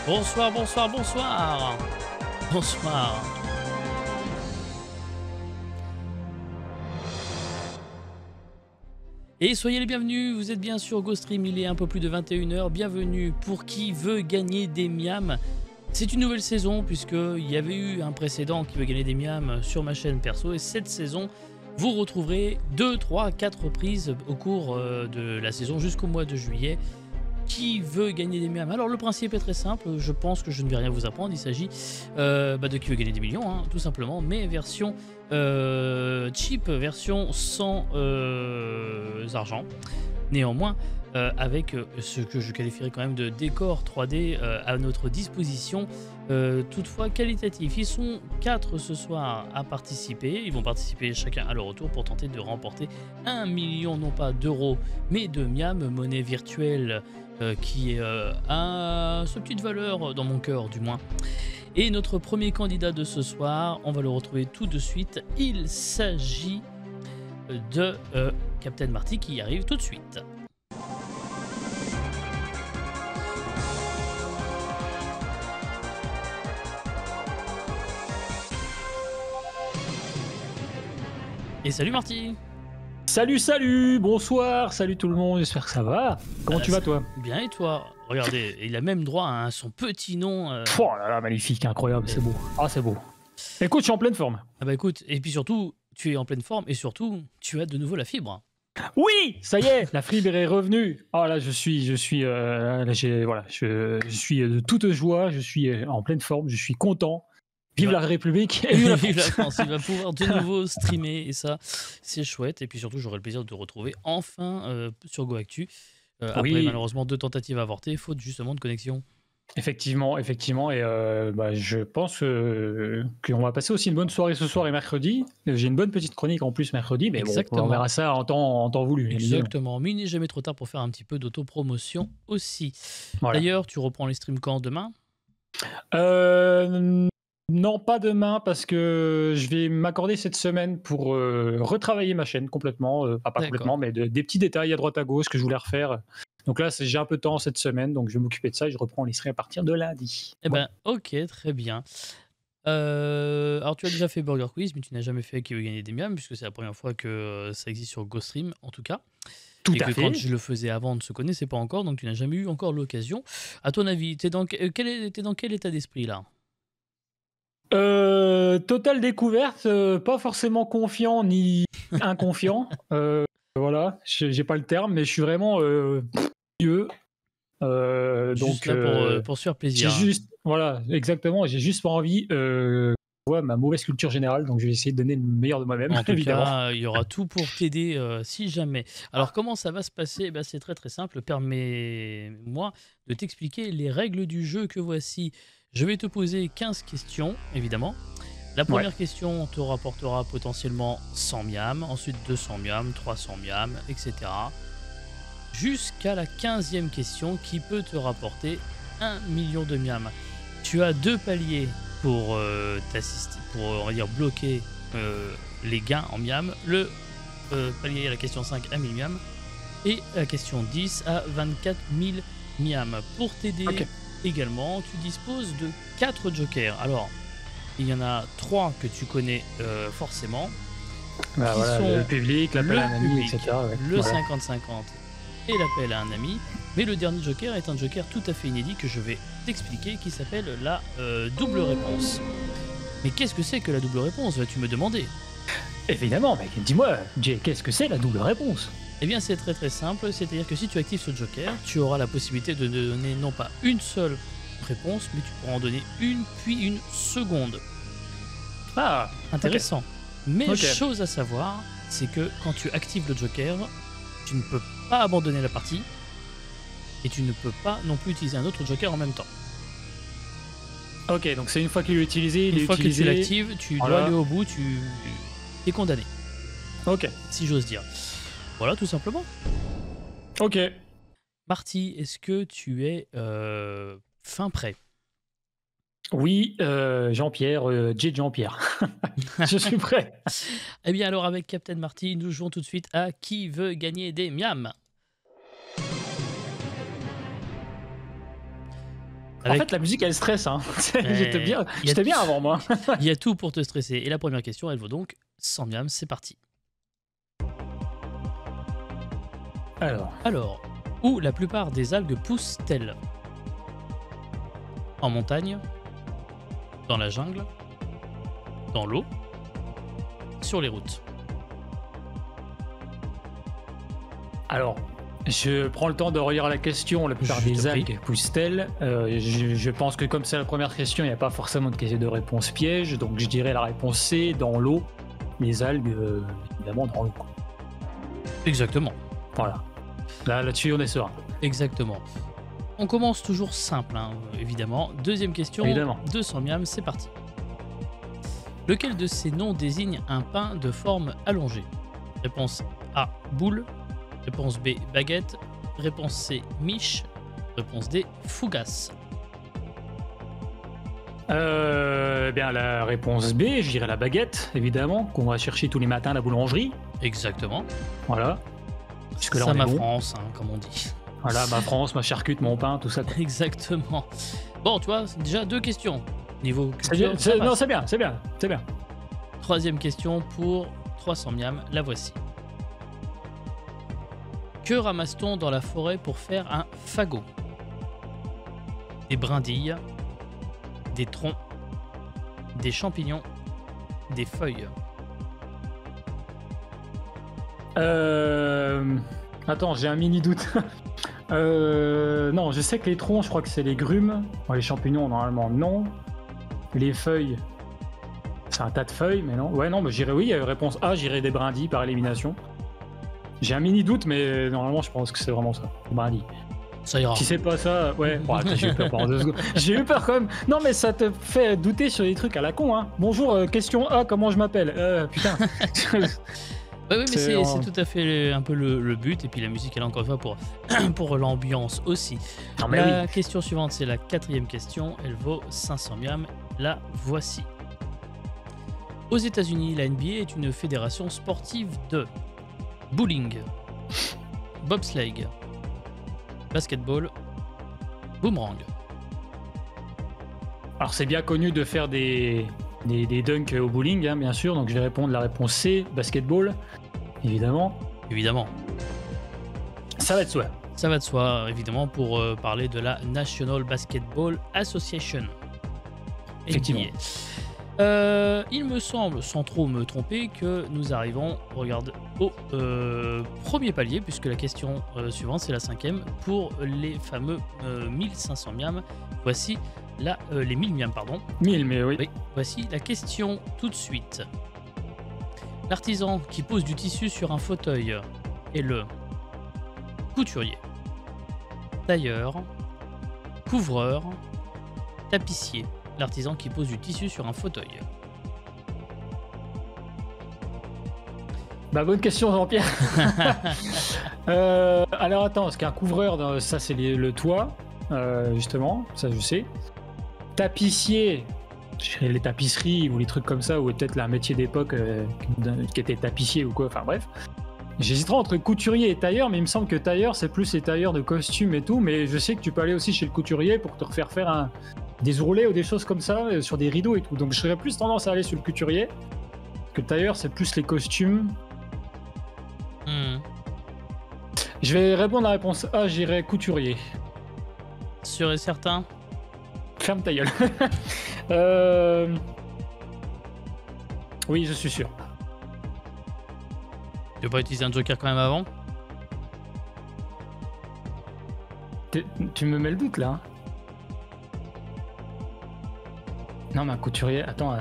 Bonsoir, bonsoir, bonsoir. Bonsoir. Et soyez les bienvenus, vous êtes bien sur GoStream, il est un peu plus de 21 h. Bienvenue pour qui veut gagner des miams. C'est une nouvelle saison puisqu'il y avait eu un précédent qui veut gagner des miams sur ma chaîne perso. Et cette saison, vous retrouverez 2, 3, 4 reprises au cours de la saison jusqu'au mois de juillet. Qui veut gagner des miams? Alors le principe est très simple, je pense que je ne vais rien vous apprendre, il s'agit de qui veut gagner des millions, hein, tout simplement, mais version cheap, version sans argent. Néanmoins, avec ce que je qualifierais quand même de décor 3D à notre disposition, toutefois qualitatif. Ils sont 4 ce soir à participer, ils vont participer chacun à leur retour pour tenter de remporter 1 million, non pas d'euros, mais de miams, monnaie virtuelle qui a ce petite valeur dans mon cœur du moins. Et notre premier candidat de ce soir, on va le retrouver tout de suite, il s'agit de Captain Marty qui arrive tout de suite. Et salut Marty. Salut, salut, bonsoir, salut tout le monde, j'espère que ça va. Comment tu vas toi? Bien et toi? Regardez, il a même droit à son petit nom. Oh là là, magnifique, incroyable, c'est beau. Ah, c'est beau. Écoute, je suis en pleine forme. Ah bah écoute, et puis surtout, tu es en pleine forme et surtout, tu as de nouveau la fibre. Oui, ça y est, la fibre est revenue. Oh là, je suis de toute joie, je suis en pleine forme, je suis content. Vive la République et vive la France. Vive la France. Il va pouvoir de nouveau streamer et ça, c'est chouette. Et puis surtout, j'aurai le plaisir de te retrouver enfin sur GoActu. Après, malheureusement, 2 tentatives avortées, faute justement de connexion. Effectivement. Et je pense qu'on va passer aussi une bonne soirée ce soir et mercredi. J'ai une bonne petite chronique en plus mercredi, mais bon, on verra ça en temps voulu. Exactement. Mais il n'est jamais trop tard pour faire un petit peu d'autopromotion aussi. Voilà. D'ailleurs, tu reprends les streams quand demain? Non, pas demain, parce que je vais m'accorder cette semaine pour retravailler ma chaîne complètement, pas complètement, mais des petits détails à droite à gauche que je voulais refaire. Donc là, j'ai un peu de temps cette semaine, donc je vais m'occuper de ça et je reprends les streams à partir de lundi. Eh ben, ok, très bien. Alors, tu as déjà fait Burger Quiz, mais tu n'as jamais fait Qui veut gagner des miams, puisque c'est la première fois que ça existe sur GoStream, en tout cas. Tout et à que fait. Quand je le faisais avant, on ne se connaissait pas encore, donc tu n'as jamais eu encore l'occasion. À ton avis, t'es dans quel état d'esprit là? Totale découverte, pas forcément confiant ni inconfiant. Voilà, j'ai pas le terme, mais je suis vraiment curieux. Juste là pour se faire plaisir. Voilà, exactement. J'ai juste pas envie ma mauvaise culture générale, donc je vais essayer de donner le meilleur de moi-même. En tout cas, il y aura tout pour t'aider si jamais. Alors, comment ça va se passer? C'est très très simple. Permets-moi de t'expliquer les règles du jeu que voici. Je vais te poser 15 questions, évidemment. La première question te rapportera potentiellement 100 miams, ensuite 200 miams, 300 miams, etc. Jusqu'à la 15e question qui peut te rapporter 1 million de miams. Tu as 2 paliers pour t'assister, pour on va dire bloquer les gains en miams. Le palier à la question 5 à 1000 miams et la question 10 à 24 000 miams. Pour t'aider également, tu disposes de 4 jokers. Alors, il y en a 3 que tu connais forcément. Sont le public, l'appel à un ami, etc. Le 50-50 et l'appel à un ami. Mais le dernier joker est un joker tout à fait inédit que je vais t'expliquer, qui s'appelle la double réponse. Mais qu'est-ce que c'est que la double réponse, vas-tu me demander? Évidemment, mais dis-moi, Jay, qu'est-ce que c'est la double réponse? Eh bien, c'est très très simple, c'est-à-dire que si tu actives ce joker, tu auras la possibilité de donner non pas une seule réponse, mais tu pourras en donner une, puis une seconde. Ah, intéressant. Mais chose à savoir, c'est que quand tu actives le joker, tu ne peux pas abandonner la partie, et tu ne peux pas non plus utiliser un autre joker en même temps. Ok, donc c'est une fois qu'il est utilisé, une fois que tu l'actives, tu dois aller au bout, tu es condamné. Ok. Si j'ose dire. Voilà, tout simplement. Ok. Marty, est-ce que tu es fin prêt? Oui, Jean-Pierre, Jean-Pierre. Je suis prêt. Eh bien alors avec Captain Marty, nous jouons tout de suite à Qui veut gagner des miams? En fait, la musique, elle stresse. Hein. J'étais bien avant moi. Il y a tout pour te stresser. Et la première question, elle vaut donc 100 miams. C'est parti. Alors, où la plupart des algues poussent-elles? En montagne, dans la jungle, dans l'eau, sur les routes. Alors, je prends le temps de relire la question. La plupart des algues poussent-elles? Je pense que comme c'est la première question, il n'y a pas forcément de réponse piège. Donc, je dirais la réponse C, dans l'eau. Les algues, évidemment, dans l'eau. Exactement. Voilà. Là-dessus, on est serein. Exactement. On commence toujours simple, hein, évidemment. Deuxième question, évidemment. 200 miams, c'est parti. Lequel de ces noms désigne un pain de forme allongée? Réponse A, boule. Réponse B, baguette. Réponse C, miche. Réponse D, fougasse. Bien la réponse B, je dirais la baguette, évidemment, qu'on va chercher tous les matins à la boulangerie. Exactement. Voilà. Jusque-là, ça, ma France, hein, comme on dit. Voilà, ma France, ma charcute, mon pain, tout ça. Quoi. Exactement. Bon, tu vois, c'est déjà 2 questions. Niveau culture, non, c'est bien. Troisième question pour 300 miams, la voici. Que ramasse-t-on dans la forêt pour faire un fagot? Des brindilles, des troncs, des champignons, des feuilles. Attends, j'ai un mini doute. Non, je sais que les troncs, je crois que c'est les grumes. Bon, les champignons, normalement, non. Les feuilles, c'est un tas de feuilles, mais non. Ouais, non, mais j'irais oui. Réponse A, j'irais des brindilles par élimination. J'ai un mini doute, mais normalement, je pense que c'est vraiment ça. Des brindilles. Ça ira. Si c'est pas ça, ouais. Bon, attends, j'ai eu peur pendant 2 secondes. J'ai eu peur quand même. Non, mais ça te fait douter sur des trucs à la con, hein. Bonjour, question A, comment je m'appelle? Putain. Oui, mais c'est tout à fait un peu le but. Et puis la musique, elle est encore une fois pour l'ambiance aussi. Non, mais la question suivante, c'est la 4e question. Elle vaut 500 miams. La voici. Aux États-Unis, la NBA est une fédération sportive de bowling, bobsleigh, basketball, boomerang. Alors c'est bien connu de faire des dunks au bowling, hein, bien sûr, donc je vais répondre la réponse C, basketball, évidemment. Évidemment. Ça va de soi. Ça va de soi, évidemment, pour parler de la National Basketball Association. Effectivement. Il me semble, sans trop me tromper, que nous arrivons, regarde, au premier palier, puisque la question suivante, c'est la 5e, pour les fameux 1500 miams. Voici les 1000 miams, pardon. 1000, mais oui. Voici la question tout de suite. L'artisan qui pose du tissu sur un fauteuil est le couturier, tailleur, couvreur, tapissier. L'artisan qui pose du tissu sur un fauteuil. Bah, bonne question, Jean-Pierre. Alors attends, parce qu'un couvreur, ça c'est le toit, justement, ça je sais. Tapissier, les tapisseries ou les trucs comme ça, ou peut-être un métier d'époque qui était tapissier ou quoi, enfin bref. J'hésiterais entre couturier et tailleur, mais il me semble que tailleur c'est plus les tailleurs de costumes et tout, mais je sais que tu peux aller aussi chez le couturier pour te refaire faire des ourlets ou des choses comme ça sur des rideaux et tout. Donc je serais plus tendance à aller sur le couturier, parce que le tailleur c'est plus les costumes. Je vais répondre à la réponse A, j'irai couturier. Sûr et certain? Ferme ta gueule. Oui, je suis sûr. Tu veux pas utiliser un joker quand même avant? Tu me mets le doute là. Non, mais un couturier. Attends.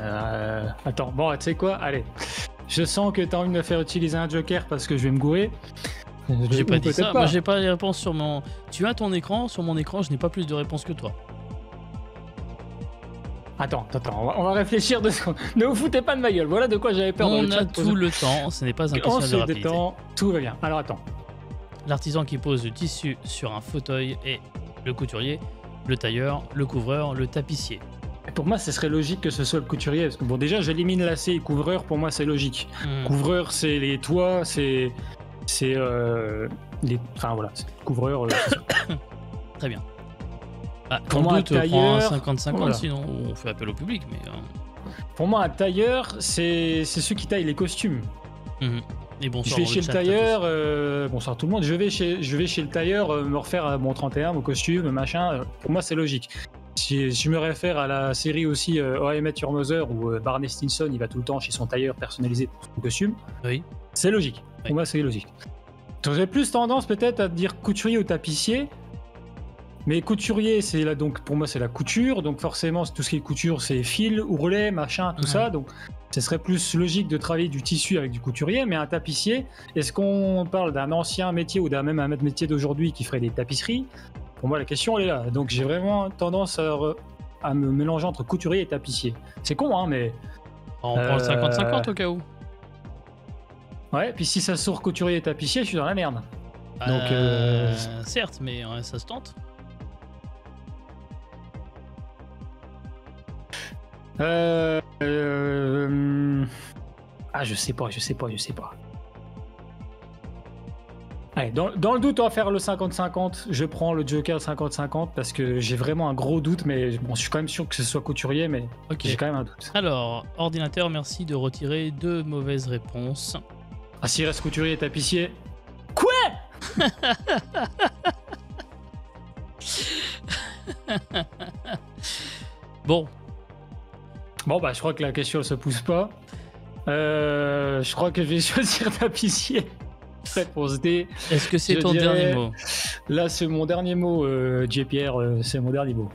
Bon, tu sais quoi? Allez. Je sens que t'as envie de me faire utiliser un joker parce que je vais me gourer. J'ai pas dit ça. Moi, j'ai pas les réponses sur mon. Tu as ton écran. Sur mon écran, je n'ai pas plus de réponses que toi. Attends. On va réfléchir 2 secondes. Ne vous foutez pas de ma gueule. Voilà de quoi j'avais peur. On a tout le temps. Ce n'est pas un question de rapidité. Tout va bien. Alors attends. L'artisan qui pose du tissu sur un fauteuil est le couturier, le tailleur, le couvreur, le tapissier. Pour moi, ce serait logique que ce soit le couturier. Parce que bon, déjà, j'élimine la C. Couvreur, pour moi, c'est logique. Couvreur, c'est les toits, c'est les. Enfin voilà, c'est couvreur. Très bien. Bah, Pour en moi, un doute, prends un tailleur, 50-50, voilà. sinon on fait appel au public. Mais, Pour moi, un tailleur, c'est ceux qui taillent les costumes. Et Je bonsoir vais dans chez le le chat. tailleur, bonsoir tout le monde, je vais chez le tailleur me refaire mon 31, mon costume, machin. Pour moi, c'est logique. Si je me réfère à la série aussi How I Met Your Mother où Barney Stinson il va tout le temps chez son tailleur personnalisé pour son costume, Oui. c'est logique. Oui. Pour moi, c'est logique. J'aurais plus tendance peut-être à dire couturier ou tapissier. Mais couturier, c'est là, donc pour moi c'est la couture, donc forcément tout ce qui est couture c'est fil, ourlet, machin, tout ça, donc ce serait plus logique de travailler du tissu avec du couturier. Mais un tapissier, est-ce qu'on parle d'un ancien métier ou d'un même un métier d'aujourd'hui qui ferait des tapisseries? Pour moi la question elle est là, donc j'ai vraiment tendance à me mélanger entre couturier et tapissier. C'est con hein, mais... On prend le 50-50 au cas où. Ouais, puis si ça sort couturier et tapissier, je suis dans la merde. Donc, certes, mais ça se tente. Ah, je sais pas. Allez, dans le doute, on va faire le 50-50. Je prends le Joker 50-50 parce que j'ai vraiment un gros doute, mais bon, je suis quand même sûr que ce soit couturier, mais j'ai quand même un doute. Alors, ordinateur, merci de retirer 2 mauvaises réponses. Ah, s'il reste couturier et tapissier. Quoi? Bon, bah, je crois que la question elle se pousse pas. Je crois que je vais choisir tapissier. Réponse D. est-ce que c'est ton dernier mot? Là, c'est mon dernier mot, J-Pierre, c'est mon dernier mot.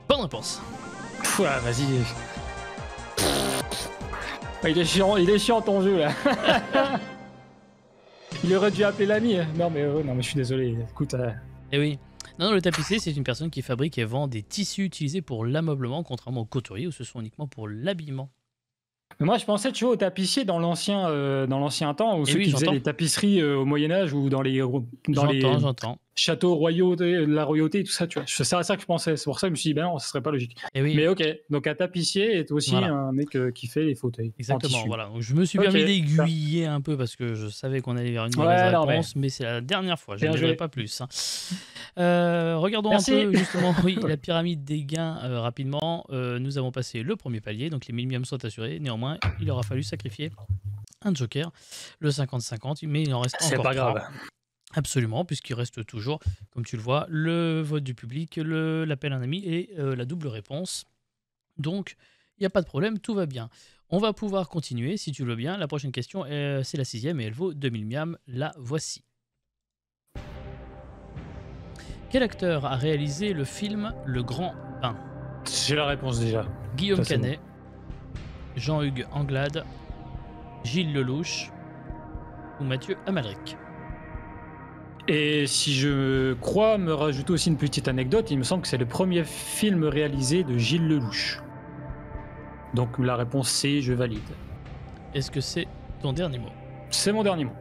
Bonne réponse. Pouah, vas-y. Il est chiant ton jeu là. Il aurait dû appeler l'ami. Non mais je suis désolé. Écoute. Eh oui. Non, le tapissier, c'est une personne qui fabrique et vend des tissus utilisés pour l'ameublement, contrairement aux couturiers où ce sont uniquement pour l'habillement. Mais moi, je pensais, tu vois, aux tapissiers dans l'ancien temps, ou ceux qui faisaient les tapisseries au Moyen-Âge ou dans les J'entends. châteaux royaux, de la royauté et tout ça, tu vois. C'est à ça que je pensais. C'est pour ça que je me suis dit, ben non, ce serait pas logique. Et oui. Mais ok, donc un tapissier est aussi un mec qui fait les fauteuils. Exactement, voilà. Donc, je me suis permis d'aiguiller un peu parce que je savais qu'on allait vers une mauvaise réponse, mais c'est la dernière fois, je ne dirai pas plus. Regardons un peu justement la pyramide des gains rapidement. Nous avons passé le premier palier, donc les 1000 miams sont assurés. Néanmoins, il aura fallu sacrifier un joker, le 50-50, mais il en reste encore 3. C'est pas grave. Absolument, puisqu'il reste toujours, comme tu le vois, le vote du public, l'appel à un ami et la double réponse. Donc, il n'y a pas de problème, tout va bien. On va pouvoir continuer, si tu le veux bien. La prochaine question, c'est la 6e et elle vaut 2000 miams. La voici. Quel acteur a réalisé le film Le Grand Bain? J'ai la réponse déjà. Guillaume Canet, Jean-Hugues Anglade, Gilles Lelouch ou Mathieu Amalric? Et si je crois me rajouter aussi une petite anecdote, il me semble que c'est le premier film réalisé de Gilles Lelouch. Donc la réponse C, je valide. Est-ce que c'est ton dernier mot? C'est mon dernier mot.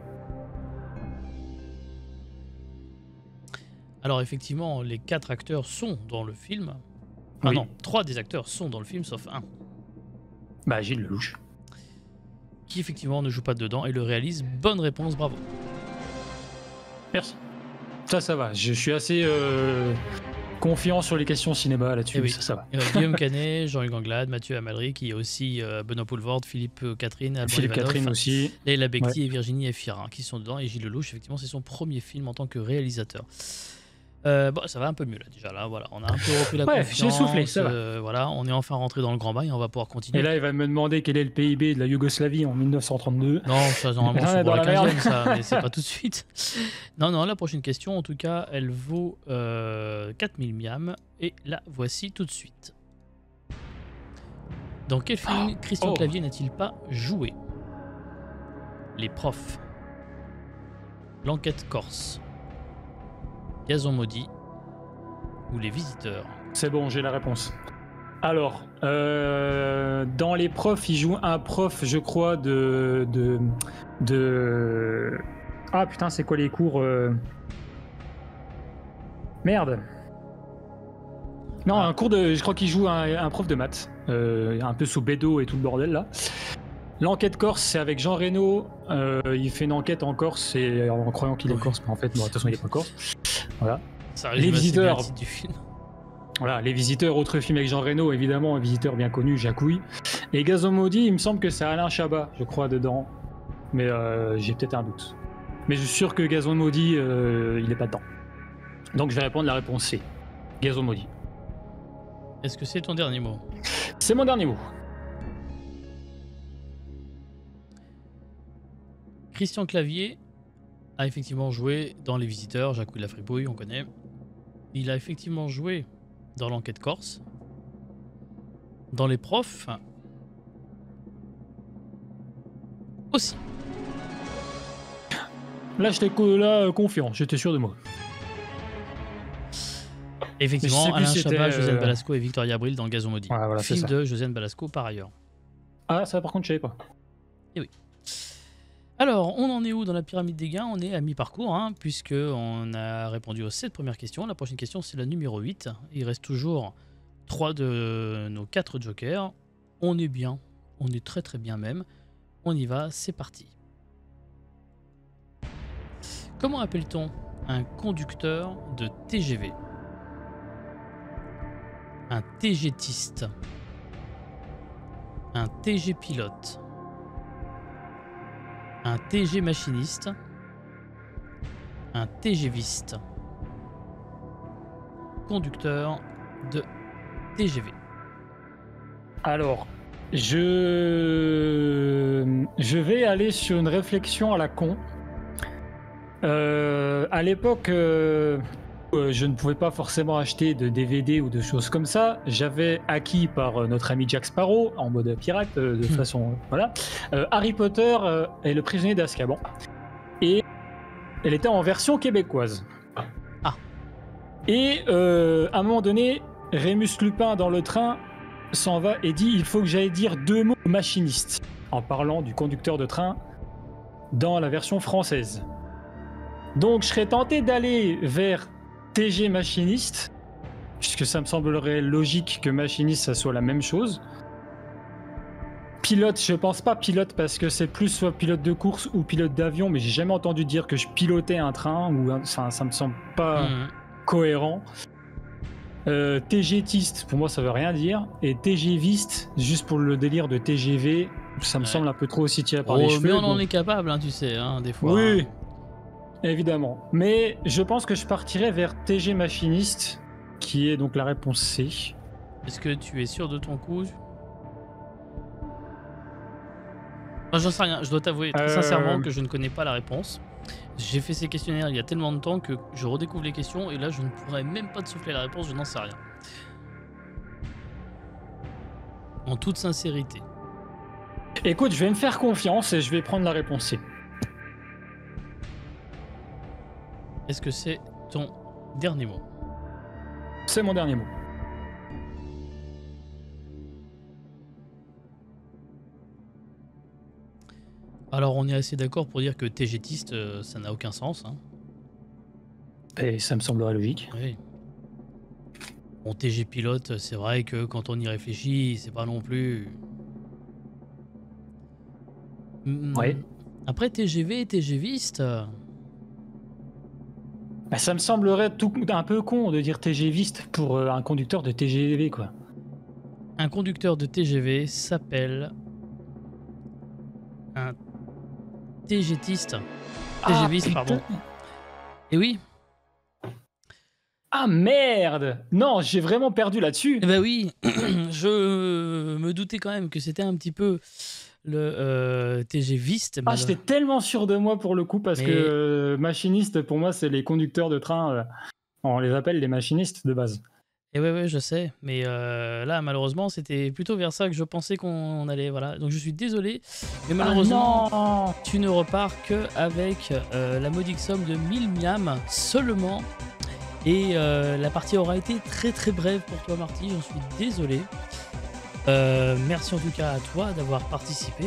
Alors effectivement, les 4 acteurs sont dans le film. Ah non, 3 des acteurs sont dans le film, sauf un. Bah Gilles Lelouch. Qui effectivement ne joue pas dedans et le réalise. Bonne réponse, bravo. Merci. Ça va. Je suis assez confiant sur les questions cinéma là-dessus. Oui. Ça va. Guillaume Canet, Jean-Hugues Anglade, Mathieu Amalric, il y a aussi Benoît Poulvord, Philippe Catherine, Alban Philippe Ivanov, Catherine aussi. Léla Becti et Virginie Efira qui sont dedans. Et Gilles Lelouch, effectivement, c'est son premier film en tant que réalisateur. Bon, ça va un peu mieux là déjà. Là, voilà, on a un peu repris la confiance. J'ai soufflé, ça va. Voilà, on est enfin rentré dans le grand bain et on va pouvoir continuer. Et là, il va me demander quel est le PIB de la Yougoslavie en 1932. Non, ça, normalement, c'est pour la 15e, ça, mais c'est pas tout de suite. Non, la prochaine question, en tout cas, elle vaut 4000 miams et la voici tout de suite. Dans quel film Christian Clavier n'a-t-il pas joué? Les profs, L'enquête corse, Gazon maudit ou Les visiteurs? C'est bon, j'ai la réponse. Alors, dans les profs, il joue un prof, je crois, de... Ah putain, c'est quoi les cours Merde. Non, un cours de... Je crois qu'il joue un prof de maths. Un peu sous bédo et tout le bordel, là. L'enquête corse, c'est avec Jean Reno. Il fait une enquête en Corse en croyant qu'il est corse, mais en fait, bon, de toute façon, il est pas corse. Voilà. Ça Les résume assez bien visiteurs. le titre du film. Voilà, Les Visiteurs, autre film avec Jean Reno, évidemment, un visiteur bien connu, Jacouille. Et Gazon Maudit, il me semble que c'est Alain Chabat, je crois, dedans. Mais j'ai peut-être un doute. Mais je suis sûr que Gazon Maudit, il n'est pas dedans. Donc je vais répondre la réponse C. Gazon Maudit. Est-ce que c'est ton dernier mot? C'est mon dernier mot. Christian Clavier a effectivement joué dans Les Visiteurs, Jacouille la fripouille, on connaît. Il a effectivement joué dans L'Enquête Corse, dans Les Profs aussi. Là, j'étais confiant, j'étais sûr de moi. Effectivement, Alain plus Chabat, c'était, Josiane Balasco et Victoria Abril dans Gazon Maudit. Ouais, voilà, c'est Film ça. de Josiane Balasco par ailleurs. Ah, ça par contre, je savais pas. Alors, on en est où dans la pyramide des gains? On est à mi-parcours, hein, puisqu'on a répondu aux 7 premières questions. La prochaine question, c'est la numéro 8. Il reste toujours 3 de nos 4 jokers. On est bien, on est très très bien même. On y va, c'est parti. Comment appelle-t-on un conducteur de TGV? Un TGTiste? Un TG pilote? Un TG machiniste? Un TGviste? Conducteur de TGV. Alors, je vais aller sur une réflexion à la con. À l'époque, je ne pouvais pas forcément acheter de DVD ou de choses comme ça. J'avais acquis par notre ami Jack Sparrow, en mode pirate, de façon... Voilà. Harry Potter et le prisonnier d'Azkaban. Et elle était en version québécoise. Ah. Et à un moment donné, Rémus Lupin dans le train s'en va et dit « Il faut que j'aille dire 2 mots au machiniste » en parlant du conducteur de train dans la version française. Donc je serais tenté d'aller vers TG machiniste, puisque ça me semblerait logique que machiniste ça soit la même chose. Pilote, je pense pas pilote parce que c'est plus soit pilote de course ou pilote d'avion, mais j'ai jamais entendu dire que je pilotais un train, ou enfin ça me semble pas cohérent. TGTiste, pour moi ça veut rien dire, et TGviste, juste pour le délire de TGV, ça me semble un peu trop aussi tiré par les cheveux. Mais on en est capable, hein, tu sais, hein, des fois. Oui. Hein. Évidemment. Mais je pense que je partirais vers TG machiniste, qui est donc la réponse C. Est-ce que tu es sûr de ton coup? Moi, j'en sais rien. Je dois t'avouer très sincèrement que je ne connais pas la réponse. J'ai fait ces questionnaires il y a tellement de temps que je redécouvre les questions et là, je ne pourrais même pas te souffler la réponse. Je n'en sais rien. En toute sincérité. Écoute, je vais me faire confiance et je vais prendre la réponse C. Est-ce que c'est ton dernier mot? C'est mon dernier mot. Alors, on est assez d'accord pour dire que TGTiste, ça n'a aucun sens. Hein. Et ça me semblerait logique. Oui. Bon, TG pilote, c'est vrai que quand on y réfléchit, c'est pas non plus... Ouais. Après, TGV et TGviste... Bah, ça me semblerait un peu con de dire TGviste pour un conducteur de TGV, quoi. Un conducteur de TGV s'appelle un TGTiste. TGviste, pardon. Et oui. Ah merde! Non, j'ai vraiment perdu là-dessus. Eh ben oui, je me doutais quand même que c'était un petit peu le TGviste. Ah, j'étais tellement sûr de moi pour le coup, parce que machiniste, pour moi, c'est les conducteurs de train. On les appelle les machinistes de base. Et ouais, je sais. Mais là, malheureusement, c'était plutôt vers ça que je pensais qu'on allait. Voilà. Donc je suis désolé. Mais malheureusement, tu ne repars qu'avec la modique somme de 1000 miams seulement. Et la partie aura été très très brève pour toi, Marty. J'en suis désolé. Merci en tout cas à toi d'avoir participé.